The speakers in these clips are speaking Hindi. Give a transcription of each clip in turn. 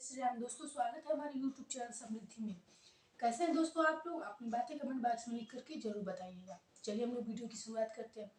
श्री राम। दोस्तों, स्वागत है हमारे YouTube चैनल समृद्धि में। कैसे हैं दोस्तों आप लोग? अपनी बातें कमेंट बॉक्स में लिख करके जरूर बताइएगा। चलिए हम लोग वीडियो की शुरुआत करते हैं।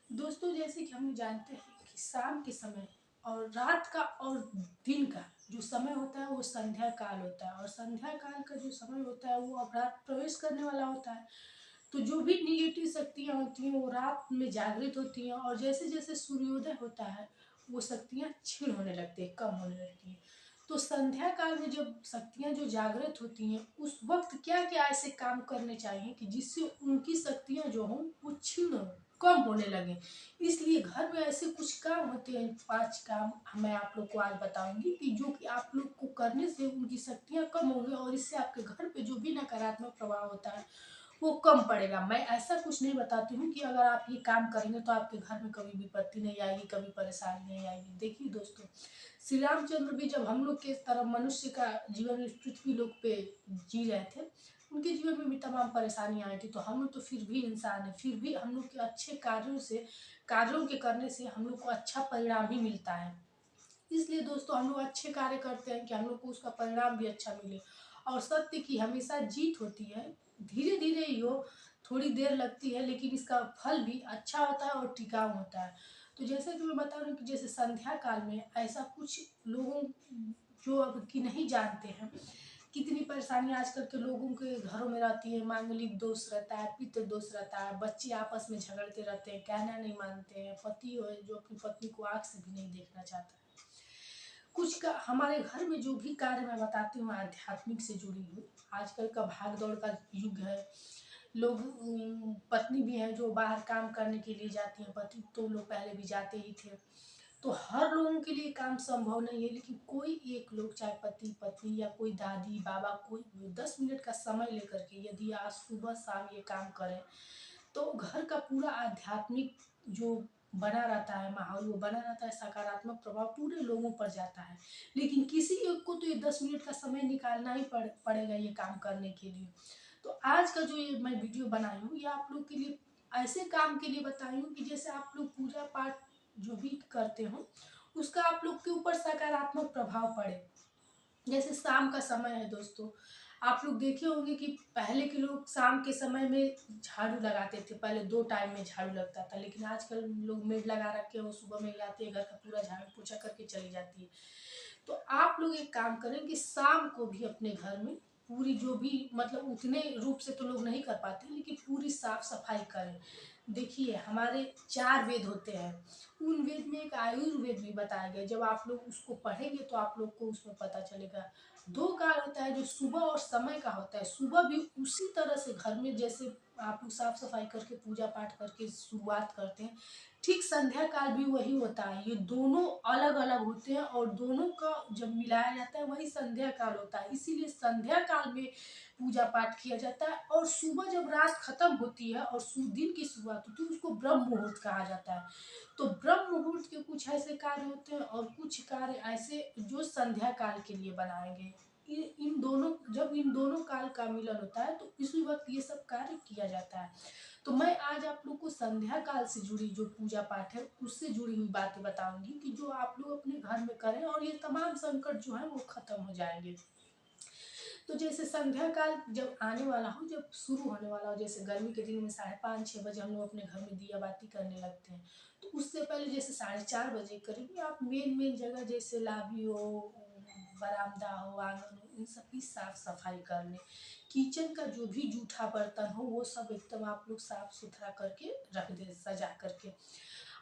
दोस्तों, जैसे कि हम जानते हैं कि शाम के समय और रात का और दिन का जो समय होता है वो संध्या काल होता है, और संध्या काल का जो समय होता है वो अब रात प्रवेश करने वाला होता है। तो जो भी निगेटिव शक्तियाँ होती हैं वो रात में जागृत होती हैं, और जैसे जैसे सूर्योदय होता है वो शक्तियाँ क्षीण होने लगती है, कम होने लगती है। तो संध्या काल में जब शक्तियाँ जो जागृत होती हैं उस वक्त क्या क्या ऐसे काम करने चाहिए कि जिससे उनकी शक्तियाँ जो हों वो क्षीण हो, कम होने लगे। इसलिए घर में ऐसे कुछ काम होते हैं, 5 काम मैं आप लोग को आज बताऊंगी कि जो कि आप लोग को करने से उनकी शक्तियाँ कम होंगी, और इससे आपके घर पे जो भी नकारात्मक प्रभाव होता है वो कम पड़ेगा। मैं ऐसा कुछ नहीं बताती हूँ कि अगर आप ये काम करेंगे तो आपके घर में कभी विपत्ति नहीं आएगी, कभी परेशानी नहीं आएगी। देखिए दोस्तों, श्री रामचंद्र भी जब हम लोग के तरह मनुष्य का जीवन इस पृथ्वी लोक पे जी रहे थे, उनके जीवन में भी तमाम परेशानियां आई थी। तो हम लोग तो फिर भी इंसान है, फिर भी हम लोग के अच्छे कार्यों के करने से हम लोग को अच्छा परिणाम ही मिलता है। इसलिए दोस्तों, हम लोग अच्छे कार्य करते हैं कि हम लोग को उसका परिणाम भी अच्छा मिले। और सत्य की हमेशा जीत होती है, धीरे धीरे ही हो, थोड़ी देर लगती है, लेकिन इसका फल भी अच्छा होता है और टिकाऊ होता है। तो जैसे कि मैं बता रही हूँ कि जैसे संध्या काल में ऐसा कुछ लोगों जो अब की नहीं जानते हैं, कितनी परेशानी आजकल के लोगों के घरों में रहती है। मांगलिक दोष रहता है, पितृ दोष रहता है, बच्चे आपस में झगड़ते रहते हैं, कहना नहीं मानते हैं, पति हो जो अपनी पत्नी को आँख से भी नहीं देखना चाहता है। कुछ का हमारे घर में जो भी कार्य मैं बताती हूँ आध्यात्मिक से जुड़ी हुई। आजकल का भाग दौड़ का युग है। लोग पत्नी भी हैं जो बाहर काम करने के लिए जाती हैं, पति तो लोग पहले भी जाते ही थे। तो हर लोगों के लिए काम संभव नहीं है, लेकिन कोई एक लोग, चाहे पति पत्नी या कोई दादी बाबा, कोई भी 10 मिनट का समय लेकर के यदि आज सुबह शाम ये काम करें तो घर का पूरा आध्यात्मिक जो बना रहता है माहौल, वो बना रहता है, सकारात्मक प्रभाव पूरे लोगों पर जाता है। लेकिन किसी एक को तो ये 10 मिनट का समय निकालना ही पड़ेगा ये काम करने के लिए। तो आज का जो ये मैं वीडियो बनाई हूँ ये आप लोग के लिए ऐसे काम के लिए बताई हूँ कि जैसे आप लोग पूजा पाठ जो भी करते हो उसका आप लोग के ऊपर सकारात्मक प्रभाव पड़े। जैसे शाम का समय है दोस्तों, आप लोग देखे होंगे कि पहले के लोग शाम के समय में झाड़ू लगाते थे। पहले 2 टाइम में झाड़ू लगता था, लेकिन आजकल लोग मेड लगा रखे हैं, वो सुबह में ही आती है, घर का पूरा झाड़ू पोछा करके चली जाती है। तो आप लोग एक काम करें कि शाम को भी अपने घर में पूरी जो भी मतलब उतने रूप से तो लोग नहीं कर पाते, लेकिन पूरी साफ सफाई करें। देखिए, हमारे 4 वेद होते हैं, उन वेद में एक आयुर्वेद भी बताया गया। जब आप लोग उसको पढ़ेंगे तो आप लोग को उसमें पता चलेगा। 2 काल होता है जो सुबह और समय का होता है। सुबह भी उसी तरह से घर में जैसे आप लोग साफ सफाई करके पूजा पाठ करके शुरुआत करते हैं, ठीक संध्या काल भी वही होता है। ये दोनों अलग अलग होते हैं और दोनों का जब मिलाया जाता है वही संध्या काल होता है। इसीलिए संध्या काल में पूजा पाठ किया जाता है, और सुबह जब रात खत्म होती है और दिन की शुरुआत होती है उसको ब्रह्म मुहूर्त कहा जाता है। तो ब्रह्म मुहूर्त के कुछ ऐसे कार्य होते हैं और कुछ कार्य ऐसे जो संध्या काल के लिए बनाए गए। इन दोनों, जब इन दोनों काल का मिलन होता है तो इसी वक्त ये सब कार्य किया जाता है। तो मैं आज आप लोग को संध्या काल से जुड़ी जो पूजा पाठ है उससे जुड़ी हुई बातें बताऊंगी कि जो आप लोग अपने घर में करें और ये तमाम संकट जो है वो खत्म हो जाएंगे। तो जैसे संध्या काल जब आने वाला हो, जब शुरू होने वाला हो, जैसे गर्मी के दिन में 5:30-6 बजे हम लोग अपने घर में दिया बाती करने लगते हैं। तो उससे पहले जैसे 4:30 बजे करीब आप मेन मेन जगह जैसे लाबी हो, बरामदा हो, आंगन हो, इन सब की साफ सफाई कर लें। किचन का जो भी जूठा बर्तन हो वो सब एकदम आप लोग साफ सुथरा करके रख दें, सजा करके।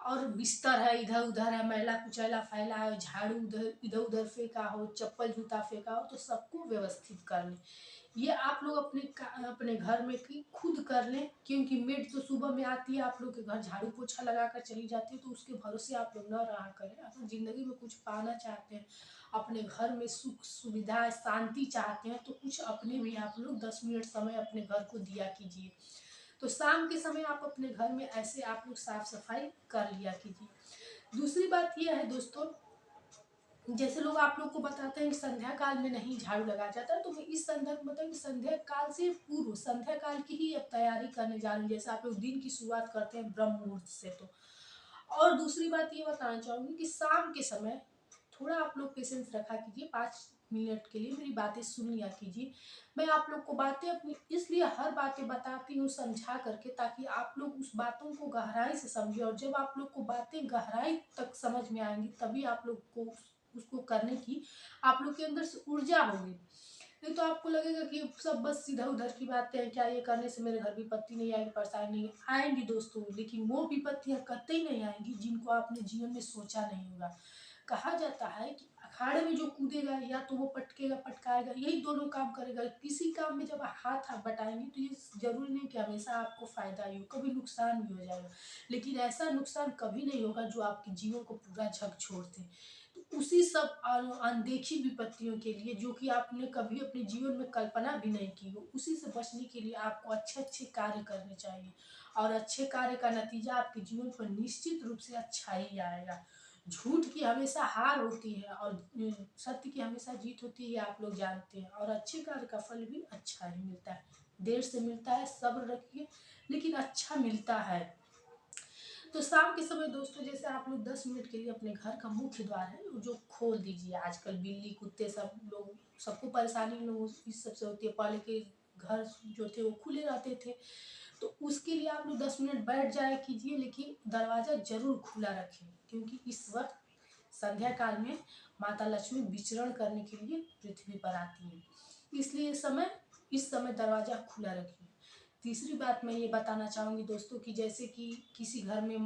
और बिस्तर है इधर उधर है, मैला कुचैला फैला है, झाड़ू उधर इधर उधर फेंका हो, चप्पल जूता फेंका हो, तो सबको व्यवस्थित कर लें। ये आप लोग अपने घर में की खुद कर लें, क्योंकि मेड तो सुबह में आती है, आप लोग के घर झाड़ू पोछा लगा कर चली जाती है, तो उसके भरोसे आप लोग न रहा करें। अगर जिंदगी में कुछ पाना चाहते हैं, अपने घर में सुख सुविधा शांति चाहते हैं, तो कुछ अपने भी आप लोग 10 मिनट समय अपने घर को दिया कीजिए। तो शाम के समय आप अपने घर में ऐसे आप लोग साफ सफाई कर लिया कीजिए। दूसरी बात यह है दोस्तों, जैसे लोग आप लोग को बताते हैं कि संध्या काल में नहीं झाड़ू लगाया जाता है, तो मैं इस संदर्भ में बताऊँ कि संध्या काल से पूर्व संध्या काल की ही अब तैयारी करने जा रही हूँ। जैसे आप लोग दिन की शुरुआत करते हैं ब्रह्म मुहूर्त से। तो और दूसरी बात ये बताना चाहूंगी कि शाम के समय थोड़ा आप लोग पेशेंस रखा कीजिए। मिनट के लिए मेरी बातें सुन लिया कीजिए। मैं आप लोग को बातें अपनी इसलिए हर बातें बताती हूँ समझा करके, ताकि आप लोग उस बातों को गहराई से समझें, और जब आप लोग को बातें गहराई तक समझ में आएंगी तभी आप लोग को उसको करने की आप लोग के अंदर से ऊर्जा होगी। नहीं तो आपको लगेगा कि सब बस इधर उधर की बातें हैं, क्या ये करने से मेरे घर विपत्ति नहीं आएगी, परेशानी नहीं आएंगी दोस्तों, लेकिन वो विपत्तियां कतई नहीं आएंगी जिनको आपने जीवन में सोचा नहीं होगा। कहा जाता है कि अखाड़े में जो कूदेगा या तो वो पटकेगा पटकाएगा, यही दोनों काम करेगा। किसी काम में जब हाथ आप बटाएंगे तो ये जरूरी नहीं कि हमेशा आपको फायदा ही हो, कभी नुकसान भी हो जाएगा, लेकिन ऐसा नुकसान कभी नहीं होगा जो आपके जीवन को पूरा झकझोर दे। तो उसी सब अनदेखी विपत्तियों के लिए, जो कि आपने कभी अपने जीवन में कल्पना भी नहीं की हो, उसी से बचने के लिए आपको अच्छे अच्छे कार्य करने चाहिए, और अच्छे कार्य का नतीजा आपके जीवन पर निश्चित रूप से अच्छा ही आएगा। झूठ की हमेशा हार होती है और सत्य की हमेशा जीत होती है, आप लोग जानते हैं, और अच्छे कार्य का फल भी अच्छा ही मिलता है। देर से मिलता है, सब्र रखिए, लेकिन अच्छा मिलता है। तो शाम के समय दोस्तों, जैसे आप लोग 10 मिनट के लिए अपने घर का मुख्य द्वार है जो खोल दीजिए। आजकल बिल्ली कुत्ते सब लोग, सबको परेशानी लोगों इस सबसे होती है। पहले के घर जो थे वो खुले रहते थे, तो उसके लिए आप लोग 10 मिनट बैठ जाया कीजिए, लेकिन दरवाज़ा जरूर खुला रखें, क्योंकि इस वक्त संध्या काल में माता लक्ष्मी विचरण करने के लिए पृथ्वी पर आती हैं, इसलिए इस समय दरवाज़ा खुला रखिए। तीसरी बात मैं ये बताना चाहूँगी दोस्तों कि जैसे कि किसी घर में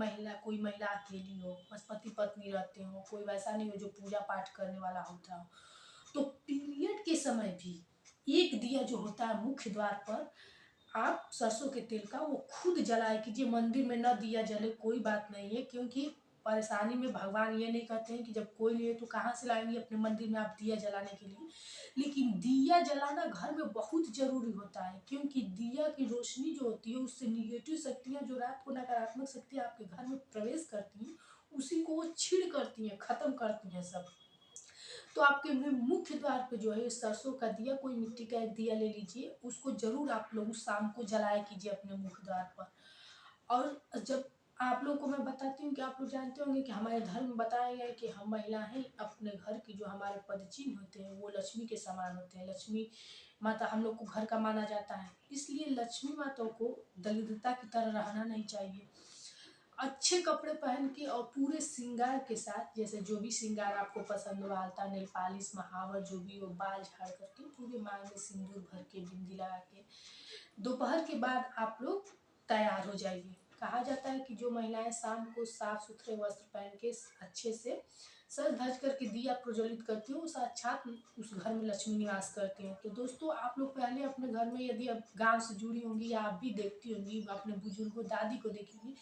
कोई महिला अकेली हो, बस पति पत्नी रहते हो, कोई वैसा नहीं हो जो पूजा पाठ करने वाला होता हो, तो पीरियड के समय भी एक दिया जो होता है मुख्य द्वार पर, आप सरसों के तेल का वो खुद जलाए कीजिए। मंदिर में न दिया जले कोई बात नहीं है, क्योंकि परेशानी में भगवान ये नहीं कहते हैं कि जब कोई नहीं है तो कहाँ से लाएंगे अपने मंदिर में आप दिया जलाने के लिए। लेकिन दिया जलाना घर में बहुत जरूरी होता है, क्योंकि दिया की रोशनी जो होती है उससे निगेटिव शक्तियाँ, जो रात को नकारात्मक शक्तियाँ आपके घर में प्रवेश करती हैं, उसी को वो छीड़ करती हैं, खत्म करती हैं सब। तो आपके मुख्य द्वार पे जो है सरसों का दिया, कोई मिट्टी का एक दिया ले लीजिए, उसको जरूर आप लोग शाम को जलाया कीजिए अपने मुख्य द्वार पर। और जब आप लोग को मैं बताती हूँ कि आप लोग जानते होंगे कि हमारे धर्म में बताया गया है कि हम महिलाएं अपने घर की जो हमारे पदचिन्ह होते हैं वो लक्ष्मी के समान होते हैं। लक्ष्मी माता हम लोग को घर का माना जाता है, इसलिए लक्ष्मी माता को दरिद्रता की तरह रहना नहीं चाहिए। अच्छे कपड़े पहन के और पूरे श्रृंगार के साथ, जैसे जो भी श्रृंगार आपको पसंद हो, आलता, नेल पॉलिश, महावर, जो भी हो, बाल झाड़ करके, पूरे मांग में सिंदूर भर के, बिंदी लगा के, दोपहर के बाद आप लोग तैयार हो जाइए। कहा जाता है कि जो महिलाएं शाम को साफ सुथरे वस्त्र पहन के अच्छे से सज धज करके दिया प्रज्वलित करती हो, साक्षात उस घर में लक्ष्मी निवास करती हैं। तो दोस्तों, आप लोग पहले अपने घर में, यदि आप गांव से जुड़ी होंगी या आप भी देखती होंगी, अपने बुजुर्गों दादी को देखेंगी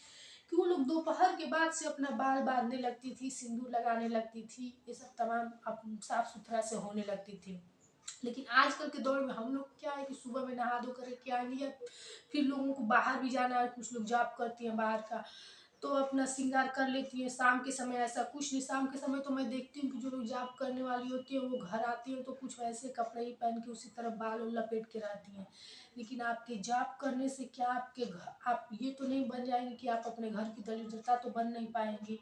कि वो लोग दोपहर के बाद से अपना बाल बांधने लगती थी, सिंदूर लगाने लगती थी, ये सब तमाम साफ सुथरा से होने लगती थी। लेकिन आजकल के दौर में हम लोग क्या है कि सुबह में नहा धो करके आएंगे, या फिर लोगों को बाहर भी जाना है, कुछ लोग जॉब करती हैं बाहर का, तो अपना श्रृंगार कर लेती हैं। शाम के समय ऐसा कुछ नहीं, शाम के समय तो मैं देखती हूँ कि जो लोग जॉब करने वाली होती है वो घर आती हैं तो कुछ वैसे कपड़े ही पहन के उसी तरह बाल और लपेट के रहती हैं। लेकिन आपके जॉब करने से क्या आपके घर, आप ये तो नहीं बन जाएंगे कि आप अपने घर की दरिद्रता तो बन नहीं पाएंगे।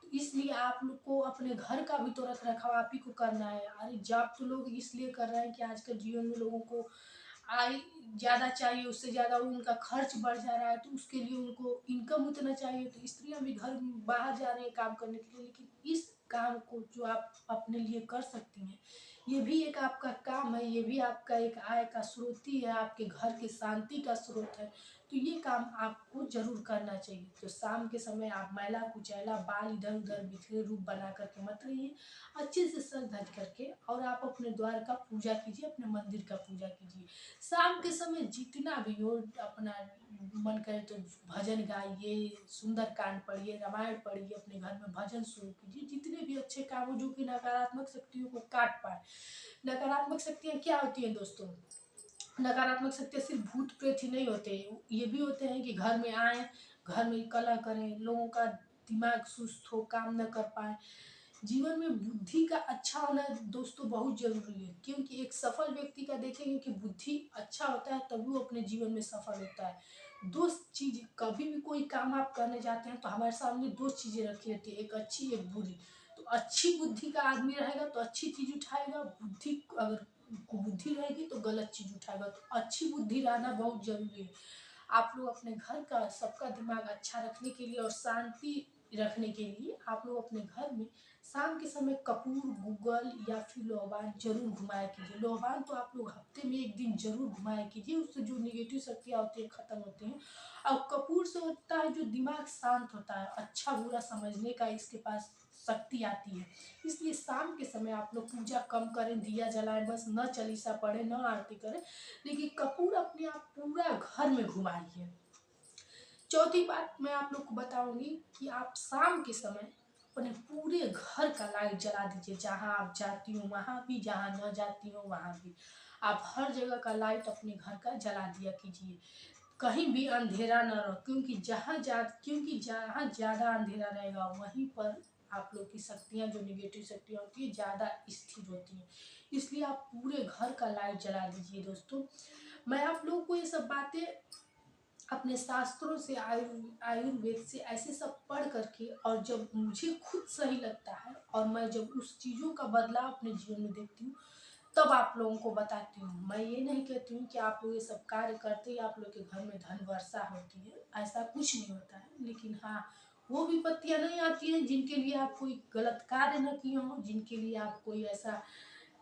तो इसलिए आप लोग को अपने घर का भी तो रख रखाव आप ही को करना है। अरे जॉब तो लोग इसलिए कर रहे हैं कि आजकल जीवन में लोगों को आय ज़्यादा चाहिए, उससे ज़्यादा उनका खर्च बढ़ जा रहा है, तो उसके लिए उनको इनकम उतना चाहिए। तो स्त्रियाँ भी घर बाहर जा रही हैं काम करने के लिए, लेकिन इस काम को जो आप अपने लिए कर सकती हैं, ये भी एक आपका काम है, ये भी आपका एक आय का स्रोत ही है, आपके घर की शांति का स्रोत है। तो ये काम आपको जरूर करना चाहिए। तो शाम के समय आप मैला कुचैला बाल इधर उधर बिखरे रूप बना करके मत रहिए, अच्छे से सज धज करके, और आप अपने द्वार का पूजा कीजिए, अपने मंदिर का पूजा कीजिए। शाम के समय जितना भी हो, अपना मन करे तो भजन गाइए, सुंदर कांड पढ़िए, रामायण पढ़िए, अपने घर में भजन शुरू कीजिए। जितने भी अच्छे काम हो जो कि नकारात्मक शक्तियों को काट पाए। नकारात्मक शक्तियाँ क्या होती हैं दोस्तों? नकारात्मक शक्तियाँ सिर्फ भूत प्रेत ही नहीं होते, ये भी होते हैं कि घर में आए, घर में कलह करें, लोगों का दिमाग सुस्त हो, काम न कर पाए। जीवन में बुद्धि का अच्छा होना दोस्तों बहुत जरूरी है, क्योंकि एक सफल व्यक्ति का देखेंगे कि बुद्धि अच्छा होता है तभी वो अपने जीवन में सफल होता है। दो चीज, कभी भी कोई काम आप करने जाते हैं तो हमारे सामने दो चीजें रखी रहती है, एक अच्छी एक बुरी। तो अच्छी बुद्धि का आदमी रहेगा तो अच्छी चीज उठाएगा, बुद्धि अगर कुबुद्धि रहेगी तो गलत चीज उठाएगा। तो अच्छी बुद्धि रहना बहुत जरूरी है। आप लोग अपने घर का सबका दिमाग अच्छा रखने के लिए और शांति रखने के लिए आप लोग अपने घर में शाम के समय कपूर, गूगल या फिर लोबान जरूर घुमाया कीजिए। लोबान तो आप लोग हफ्ते में एक दिन जरूर घुमाया कीजिए, उससे जो निगेटिव शक्तियाँ होती है खत्म होती हैं। और कपूर से होता है जो दिमाग शांत होता है, अच्छा बुरा समझने का इसके पास शक्ति आती है। इसलिए शाम के समय आप लोग पूजा कम करें, दिया जलाएं, बस न चालीसा पढ़े, न आरती करें, लेकिन कपूर अपने आप पूरा घर में घुमाइए। चौथी बात मैं आप लोग को बताऊंगी कि आप शाम के समय अपने पूरे घर का लाइट जला दीजिए। जहाँ आप जाती हो वहाँ भी, जहाँ न जाती हो वहाँ भी, आप हर जगह का लाइट अपने घर का जला दिया कीजिए। कहीं भी अंधेरा न रहो, क्योंकि जहाँ ज़्यादा अंधेरा रहेगा वहीं पर आप लोग की शक्तियाँ, जो निगेटिव शक्तियाँ होती है, ज़्यादा स्थिर होती हैं। इसलिए आप पूरे घर का लाइट जला दीजिए। दोस्तों, मैं आप लोगों को ये सब बातें अपने शास्त्रों से, आयुर्वेद से ऐसे सब पढ़ करके, और जब मुझे खुद सही लगता है और मैं जब उस चीज़ों का बदलाव अपने जीवन में देखती हूँ तब आप लोगों को बताती हूँ। मैं ये नहीं कहती हूँ कि आप लोग ये सब कार्य करते ही आप लोग के घर में धन वर्षा होती है, ऐसा कुछ नहीं होता है। लेकिन हाँ, वो विपत्तियाँ नहीं आती हैं जिनके लिए आप कोई गलत कार्य न किए हों, जिनके लिए आप कोई ऐसा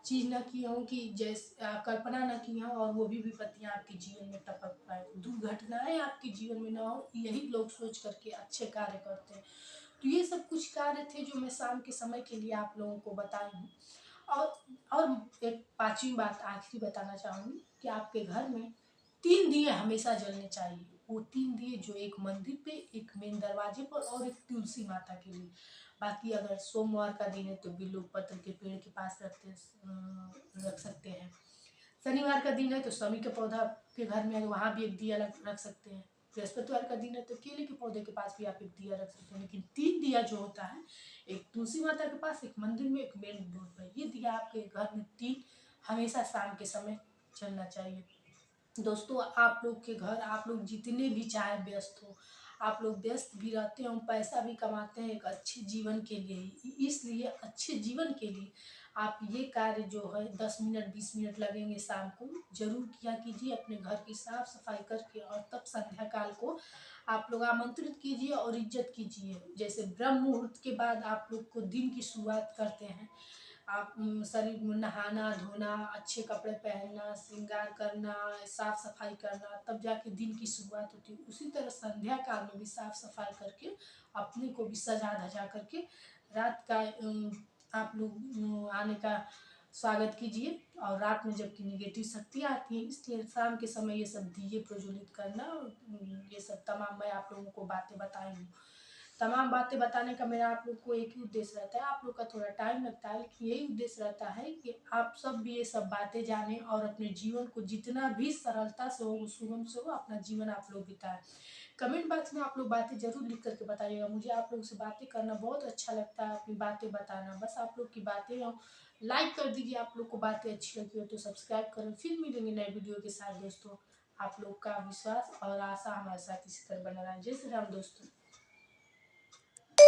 चीज न किए हों कि जैसे कल्पना न की हो, और वो भी विपत्तियां आपके जीवन में टपक पाए, दुर्घटनाएं आपके जीवन में ना हो, यही लोग सोच करके अच्छे कार्य करते हैं। तो ये सब कुछ कार्य थे जो मैं शाम के समय के लिए आप लोगों को बताई हूँ। और एक पांचवी बात आखिरी बताना चाहूंगी कि आपके घर में 3 दिए हमेशा जलने चाहिए। वो 3 दिए जो एक मंदिर पे, एक मेन दरवाजे पर और एक तुलसी माता के लिए। बाकी अगर सोमवार का दिन है तो बिल्व पत्र के पेड़ के पास रख सकते हैं। शनिवार का दिन है तो शमी के पौधा के घर में वहाँ भी एक दिया रख सकते हैं। बृहस्पतिवार का दिन है तो केले के पौधे के पास भी आप एक दिया रख सकते हैं। लेकिन 3 दिया जो होता है, एक तुलसी माता के पास, एक मंदिर में, एक मेन रोड पर, ये दिया आपके घर में 3 हमेशा शाम के समय चलना चाहिए। दोस्तों, आप लोग के घर, आप लोग जितने भी चाहे व्यस्त हो, आप लोग व्यस्त भी रहते हो, पैसा भी कमाते हैं एक अच्छे जीवन के लिए। इसलिए अच्छे जीवन के लिए आप ये कार्य जो है 10 मिनट 20 मिनट लगेंगे शाम को, जरूर किया कीजिए। अपने घर की साफ सफाई करके और तब संध्या काल को आप लोग आमंत्रित कीजिए और इज्जत कीजिए। जैसे ब्रह्म मुहूर्त के बाद आप लोग को दिन की शुरुआत करते हैं, आप शरीर में नहाना धोना, अच्छे कपड़े पहनना, श्रृंगार करना, साफ सफाई करना, तब जाके दिन की शुरुआत होती है। उसी तरह संध्या काल में भी साफ सफाई करके अपने को भी सजा धजा करके रात का आप लोग आने का स्वागत कीजिए। और रात में जबकि निगेटिव शक्तियाँ आती हैं, इसलिए शाम के समय ये सब दिए प्रज्वलित करना, ये सब तमाम मैं आप लोगों को बातें बताई हूँ। तमाम बातें बताने का मेरा आप लोग को एक ही उद्देश्य रहता है। आप लोग का थोड़ा टाइम लगता है, लेकिन यही उद्देश्य रहता है कि आप सब भी ये सब बातें जानें और अपने जीवन को जितना भी सरलता से हो, सुगम से हो, अपना जीवन आप लोग बिताएं। कमेंट बॉक्स में आप लोग बातें जरूर लिख करके बताइएगा। मुझे आप लोग से बातें करना बहुत अच्छा लगता है, अपनी बातें बताना। बस आप लोग की बातें हो, लाइक कर दीजिए। आप लोग को बातें अच्छी लगी हो तो सब्सक्राइब करें। फिर मिलेंगे नए वीडियो के साथ। दोस्तों, आप लोग का विश्वास और आशा हमारे साथ इसी तरह बना रहा है। जय श्री राम दोस्तों।